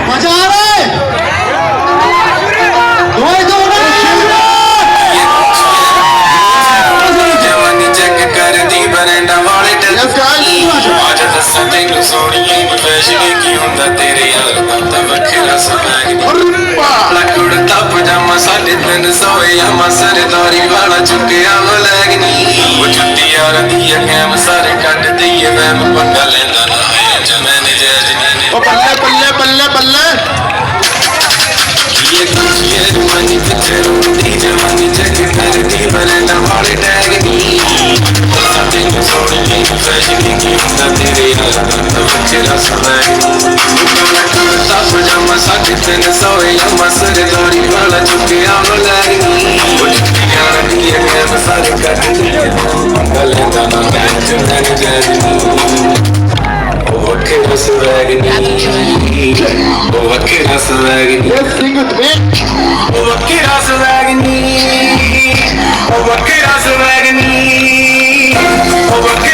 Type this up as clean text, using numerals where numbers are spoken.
ਮਜ਼ਾ ਆ ਰਿਹਾ ਹੈ ਦੋਏ ਦੋ ਜਵਾਨੀ ਚੈੱਕ ਕਰਦੀ ਬਰੰਡਾ ਵਾਲੇ ਅੱਜ ਦੱਸਾਂ ਤੈਨੂੰ ਸੋਹਣੀਏ ਫੈਸ਼ਨ ਕੀ ਹੁੰਦਾ ਤੇਰੇ ਯਾਰ ਦਾ ਤਾਂ ਵੱਖਰਾ ਸਵੈਗ ਲੱਕੜ ਦਾ ਪਜਾਮਾ 350 ਆ ਮਸਰਦਾਰੀ ਵਾਲਾ ਚੁੱਕਿਆ ਵਲੈਗ ਨੀ ਉਹ ਜੁੱਤੀ ਯਾਰ ਦੀ ਅਕੈਮ ਸਾਰੇ ਕੱਢ ਦਈਏ ਵੈਮ ਪੰਗਾ ਲੈਂਦਾ ਨਾ ਹੈ ਜਮੈਨ ਜੈਜਨੀ ਉਹ ਬੱਲੇ ਬੱਲੇ ਬੱਲੇ ਬੱਲੇ ਇਹ ਕੁਛ ਇਹ ਜਵਾਨੀ ਤੇ ਜਵਾਨੀ ਚੈੱਕ ਕਰਦੀ ਬਰੰਡਾ ਵਾਲੇ ਟੈਗ ਨੀ ਤੈਨੂੰ ਸੋਹਣੀਏ ਫੈਸ਼ਨ ਕੀ ਹੁੰਦਾ ਤੇਰੇ ਯਾਰ ਦਾ ਤਾਂ ਵੱਖਰਾ ਸਵੈਗ ਦਾ ਪਜਾਮਾ 350 ਆ ਮਸਰਦਾਰੀ ਵਾਲਾ ਚੁੱਕਿਆ ਵਲੈਗ ਨੀ ਉਹ ਜੁੱਤੀ ਯਾਰ ਦੀ ਅਕੈਮ ਸਾਰੇ ਕੱਢ ਦਈਏ ਪੰਗਾ ਲੈਂਦਾ ਨਾ ਹੈ ਜਮੈਨ ਜੈਜਨੀ ਵੱਖਰਾ ਸਵੈਗ ਨੀ ਉਹ ਵੱਖਰਾ ਸਵੈਗ ਨੀ Let's sing it, bitch. ਉਹ ਵੱਖਰਾ ਸਵੈਗ ਨੀ ਉਹ ਵੱਖਰਾ ਸਵੈਗ ਨੀ ਉਹ ਵੱਖਰਾ